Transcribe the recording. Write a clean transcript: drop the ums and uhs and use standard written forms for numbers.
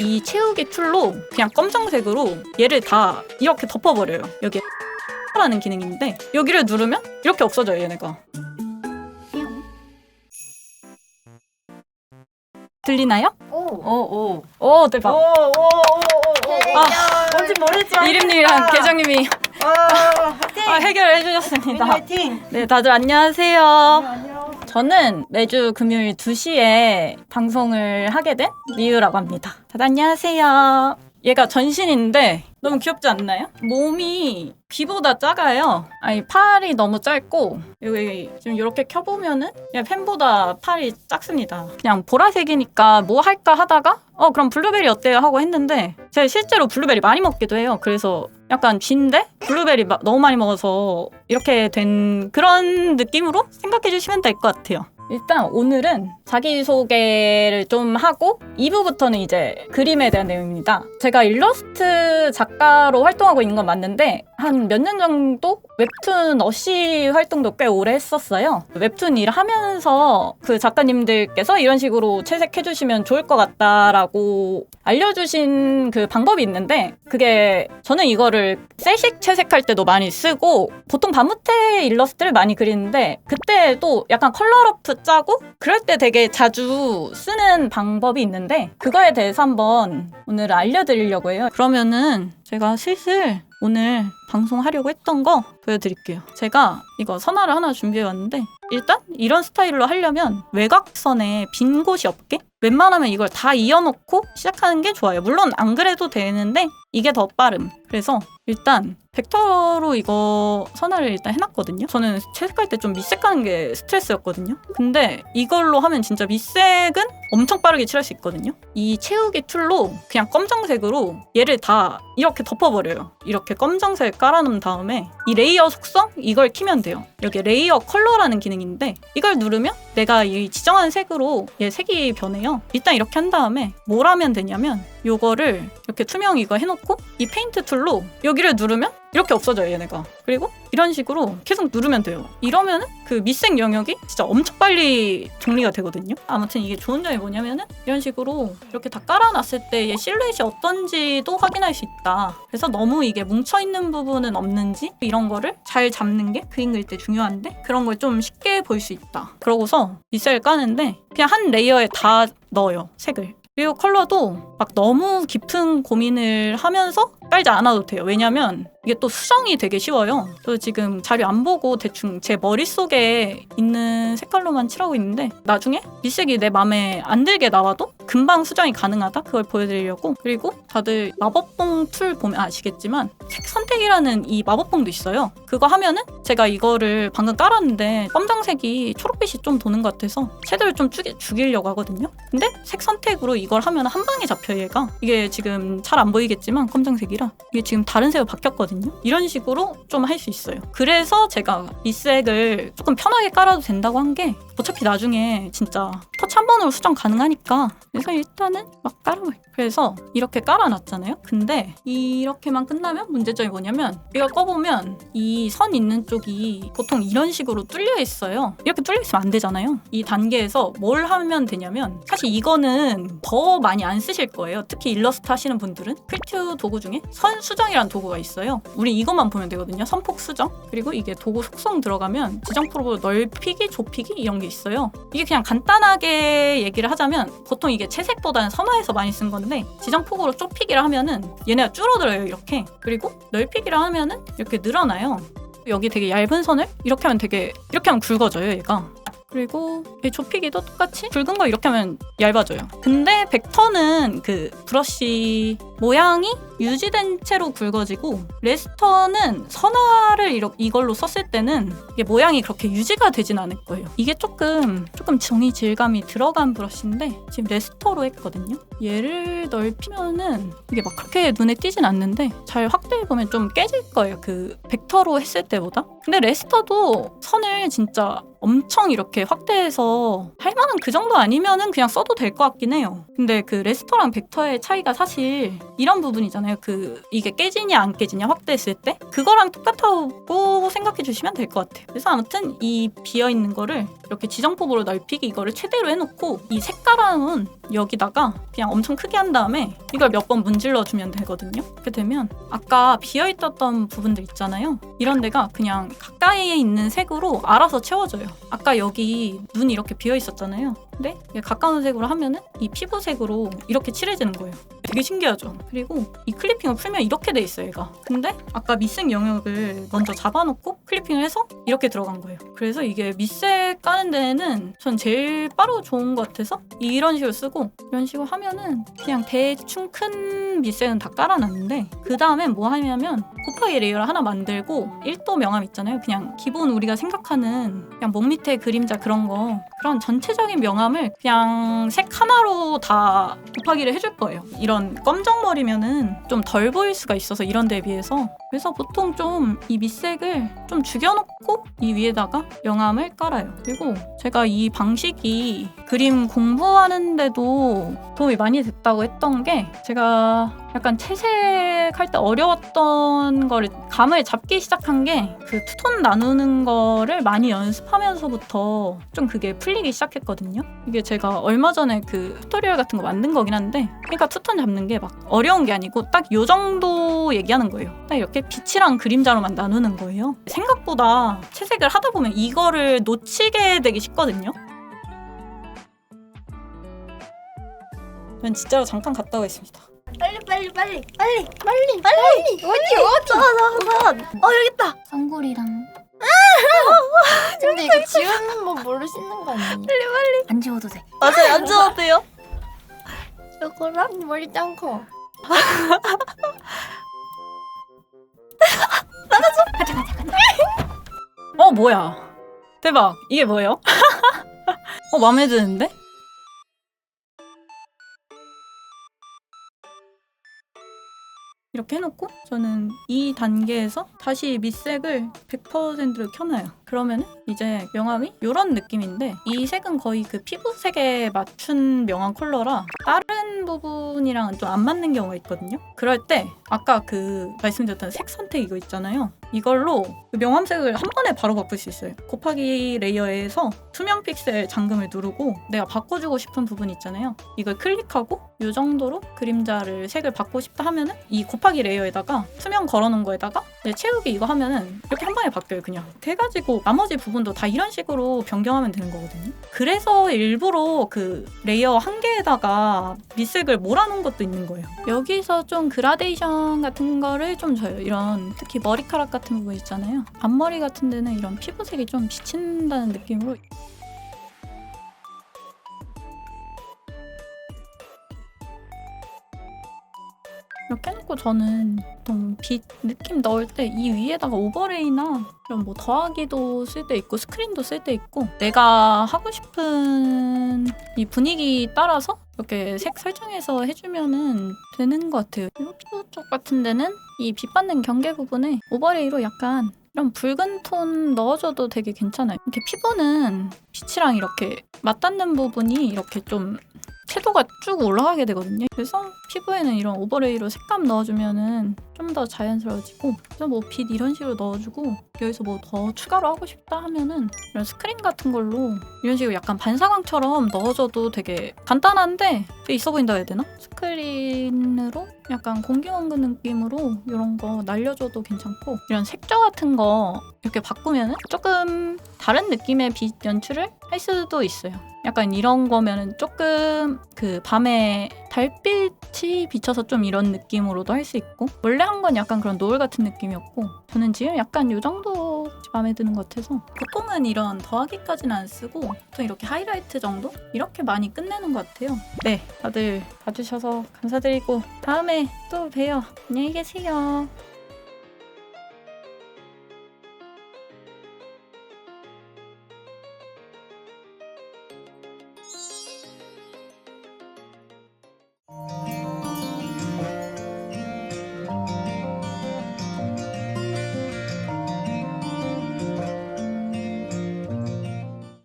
이 채우기 툴로 그냥 검정색으로 얘를 다 이렇게 덮어버려요. 여기 라는 기능인데 여기를 누르면 이렇게 없어져요, 얘네가. 들리나요? 오, 대박. 뭔지 모르지만 이름님이랑 계정님이 해결해 주셨습니다. 화이팅! 네, 다들 안녕하세요. 안녕. 저는 매주 금요일 2시에 방송을 하게 된 리유라고 합니다. 다들 안녕하세요. 얘가 전신인데 너무 귀엽지 않나요? 몸이 귀보다 작아요. 아니, 팔이 너무 짧고 여기 지금 이렇게 켜보면은 그냥 펜보다 팔이 작습니다. 그냥 보라색이니까 뭐 할까 하다가 그럼 블루베리 어때요? 하고 했는데 제가 실제로 블루베리 많이 먹기도 해요. 그래서 약간 쥐인데 블루베리 너무 많이 먹어서 이렇게 된 그런 느낌으로 생각해 주시면 될 것 같아요. 일단 오늘은 자기소개를 좀 하고 2부부터는 이제 그림에 대한 내용입니다. 제가 일러스트 작가로 활동하고 있는 건 맞는데 한 몇 년 정도 웹툰 어시 활동도 꽤 오래 했었어요. 웹툰 일을 하면서 그 작가님들께서 이런 식으로 채색해주시면 좋을 것 같다라고 알려주신 그 방법이 있는데 그게 저는 이거를 셀식 채색할 때도 많이 쓰고 보통 밤무태 일러스트를 많이 그리는데 그때도 약간 컬러러프 짜고 그럴 때 되게 자주 쓰는 방법이 있는데 그거에 대해서 한번 오늘 알려드리려고 해요. 그러면은 제가 슬슬 오늘 방송하려고 했던 거 보여드릴게요. 제가 이거 선화를 하나 준비해왔는데 일단 이런 스타일로 하려면 외곽선에 빈 곳이 없게 웬만하면 이걸 다 이어놓고 시작하는 게 좋아요. 물론 안 그래도 되는데 이게 더 빠름. 그래서 일단 벡터로 이거 선화를 일단 해놨거든요. 저는 채색할 때 좀 밑색 가는 게 스트레스였거든요. 근데 이걸로 하면 진짜 밑색은 엄청 빠르게 칠할 수 있거든요. 이 채우기 툴로 그냥 검정색으로 얘를 다 이렇게 덮어버려요. 이렇게 검정색 깔아놓은 다음에 이 레이어 속성 이걸 키면 돼요. 여기 레이어 컬러라는 기능인데 이걸 누르면 내가 이 지정한 색으로 얘 색이 변해요. 일단 이렇게 한 다음에 뭘 하면 되냐면 요거를 이렇게 투명 이거 해놓고 이 페인트 툴로 여기를 누르면 이렇게 없어져요, 얘네가. 그리고 이런 식으로 계속 누르면 돼요. 이러면은 그 밑색 영역이 진짜 엄청 빨리 정리가 되거든요. 아무튼 이게 좋은 점이 뭐냐면은 이런 식으로 이렇게 다 깔아놨을 때 얘 실루엣이 어떤지도 확인할 수 있다. 그래서 너무 이게 뭉쳐있는 부분은 없는지 이런 거를 잘 잡는 게 그림 그릴 때 중요한데 그런 걸 좀 쉽게 볼 수 있다. 그러고서 밑색을 까는데 그냥 한 레이어에 다 넣어요, 색을. 그리고 컬러도 막 너무 깊은 고민을 하면서 깔지 않아도 돼요. 왜냐면 이게 또 수정이 되게 쉬워요. 저 지금 자료 안 보고 대충 제 머릿속에 있는 색깔로만 칠하고 있는데 나중에 밑색이 내 맘에 안 들게 나와도 금방 수정이 가능하다? 그걸 보여드리려고. 그리고 다들 마법봉 툴 보면 아시겠지만 색 선택이라는 이 마법봉도 있어요. 그거 하면은 제가 이거를 방금 깔았는데 검정색이 초록빛이 좀 도는 것 같아서 섀도우를 좀 죽이려고 하거든요. 근데 색 선택으로 이걸 하면 한 방에 잡혀요, 얘가. 이게 지금 잘 안 보이겠지만 검정색이라 이게 지금 다른 색으로 바뀌었거든요. 이런 식으로 좀 할 수 있어요. 그래서 제가 밑색을 조금 편하게 깔아도 된다고 한 게 어차피 나중에 진짜 터치 한 번으로 수정 가능하니까 그래서 일단은 막 깔아봐요. 그래서 이렇게 깔아놨잖아요. 근데 이렇게만 끝나면 문제점이 뭐냐면 이거 꺼보면 이 선 있는 쪽이 보통 이런 식으로 뚫려 있어요. 이렇게 뚫려 있으면 안 되잖아요. 이 단계에서 뭘 하면 되냐면 사실 이거는 더 많이 안 쓰실 거예요. 특히 일러스트 하시는 분들은 프리큐 도구 중에 선 수정이라는 도구가 있어요. 우리 이것만 보면 되거든요. 선폭 수정. 그리고 이게 도구 속성 들어가면 지정 프로브 넓히기, 좁히기 이런 게 있어요. 이게 그냥 간단하게 얘기를 하자면 보통 이게 채색보다는 선화에서 많이 쓴 건데 지정 폭으로 좁히기를 하면은 얘네가 줄어들어요, 이렇게. 그리고 넓히기를 하면은 이렇게 늘어나요. 여기 되게 얇은 선을 이렇게 하면 이렇게 하면 굵어져요, 얘가. 그리고 이 좁히기도 똑같이 굵은 거 이렇게 하면 얇아져요. 근데 벡터는 그 브러쉬 모양이 유지된 채로 굵어지고 레스터는 선화를 이걸로 썼을 때는 이게 모양이 그렇게 유지가 되진 않을 거예요. 이게 조금 정리 질감이 들어간 브러쉬인데 지금 레스터로 했거든요. 얘를 넓히면은 이게 막 그렇게 눈에 띄진 않는데 잘 확대해보면 좀 깨질 거예요. 그 벡터로 했을 때보다. 근데 레스터도 선을 진짜 엄청 이렇게 확대해서 할 만한 그 정도 아니면은 그냥 써도 될 것 같긴 해요. 근데 그 레스터랑 벡터의 차이가 사실 이런 부분이잖아요. 있잖아요. 이게 깨지냐 안 깨지냐 확대했을 때 그거랑 똑같다고 생각해 주시면 될 것 같아요. 그래서 아무튼 이 비어있는 거를 이렇게 지정법으로 넓히기 이거를 최대로 해놓고 이 색깔은 여기다가 그냥 엄청 크게 한 다음에 이걸 몇 번 문질러 주면 되거든요. 이렇게 되면 아까 비어있었던 부분들 있잖아요. 이런 데가 그냥 가까이에 있는 색으로 알아서 채워져요. 아까 여기 눈이 이렇게 비어있었잖아요. 근데 가까운 색으로 하면은 이 피부색으로 이렇게 칠해지는 거예요. 되게 신기하죠? 그리고 이 클리핑을 풀면 이렇게 돼 있어요, 얘가. 근데 아까 밑색 영역을 먼저 잡아놓고 클리핑을 해서 이렇게 들어간 거예요. 그래서 이게 밑색 까는 데는 전 제일 빠르고 좋은 것 같아서 이런 식으로 쓰고 이런 식으로 하면은 그냥 대충 큰 밑색은 다 깔아놨는데 그 다음에 뭐 하냐면 곱하기 레이어를 하나 만들고 1도 명암 있잖아요. 그냥 기본 우리가 생각하는 그냥 목 밑에 그림자 그런 그런 전체적인 명암을 그냥 색 하나로 다 곱하기를 해줄 거예요. 이런 검정머리면은 좀 덜 보일 수가 있어서 이런 데에 비해서. 그래서 보통 좀 이 밑색을 좀 죽여놓고 이 위에다가 명암을 깔아요. 그리고 제가 이 방식이 그림 공부하는데도 도움이 많이 됐다고 했던 게 제가 약간 채색할 때 어려웠던 거를 감을 잡기 시작한 게 그 투톤 나누는 거를 많이 연습하면서부터 좀 그게 풀리기 시작했거든요. 이게 제가 얼마 전에 그 튜토리얼 같은 거 만든 거긴 한데 그러니까 투톤 잡는 게 막 어려운 게 아니고 딱 요 정도 얘기하는 거예요. 딱 이렇게 빛이랑 그림자로만 나누는 거예요. 생각보다 채색을 하다 보면 이거를 놓치게 되기 쉽거든요. 전 진짜로 잠깐 갔다 오겠습니다. 빨리 어디 여기 있다. 쌍골이랑 근데 이거 지우는 법 모르 씻는 거 아니에요? 빨리 안 지워도 돼. 맞아요, 안 지워도 돼요. 저거랑 머리 짱 커. 뭐야 대박. 이게 뭐예요? 마음에 드는데? 이렇게 해놓고 저는 이 단계에서 다시 밑색을 100%로 켜놔요. 그러면은 이제 명암이 이런 느낌인데 이 색은 거의 그 피부색에 맞춘 명암 컬러라 다른 부분이랑은 좀 안 맞는 경우가 있거든요. 그럴 때 아까 말씀드렸던 색 선택 이거 있잖아요. 이걸로 그 명암색을 한 번에 바로 바꿀 수 있어요. 곱하기 레이어에서 투명 픽셀 잠금을 누르고 내가 바꿔주고 싶은 부분 있잖아요. 이걸 클릭하고 이 정도로 그림자를 색을 바꾸고 싶다 하면은 이 곱하기 레이어에다가 투명 걸어놓은 거에다가 채우기 이거 하면은 이렇게 한 방에 바뀌어요. 그냥 이렇게 해가지고 나머지 부분도 다 이런 식으로 변경하면 되는 거거든요. 그래서 일부러 그 레이어 한 개에다가 밑색을 몰아놓은 것도 있는 거예요. 여기서 좀 그라데이션 같은 거를 좀 줘요. 이런 특히 머리카락 같은 부분 있잖아요. 앞머리 같은 데는 이런 피부색이 좀 비친다는 느낌으로 이렇게 해놓고 저는 보통 빛 느낌 넣을 때 이 위에다가 오버레이나 이런 뭐 더하기도 쓸 때 있고 스크린도 쓸 때 있고 내가 하고 싶은 이 분위기 따라서 이렇게 색 설정해서 해주면은 되는 것 같아요. 이 피부 쪽 같은 데는 이 빛 받는 경계 부분에 오버레이로 약간 이런 붉은 톤 넣어줘도 되게 괜찮아요. 이렇게 피부는 빛이랑 이렇게 맞닿는 부분이 이렇게 좀 채도가 쭉 올라가게 되거든요. 그래서 피부에는 이런 오버레이로 색감 넣어주면은 좀 더 자연스러워지고 그래서 뭐 빛 이런 식으로 넣어주고 여기서 뭐 더 추가로 하고 싶다 하면은 이런 스크린 같은 걸로 이런 식으로 약간 반사광처럼 넣어줘도 되게 간단한데 되게 있어 보인다 해야 되나? 스크린으로 약간 공기원근 느낌으로 이런 거 날려줘도 괜찮고 이런 색조 같은 거 이렇게 바꾸면은 조금 다른 느낌의 빛 연출을 할 수도 있어요. 약간 이런 거면은 조금 밤에 달빛이 비쳐서 좀 이런 느낌으로도 할 수 있고 원래 한 건 약간 그런 노을 같은 느낌이었고 저는 지금 약간 이 정도 마음에 드는 것 같아서 보통은 이런 더하기까지는 안 쓰고 보통 이렇게 하이라이트 정도? 이렇게 많이 끝내는 것 같아요. 네, 다들 봐주셔서 감사드리고 다음에 또 봬요. 안녕히 계세요.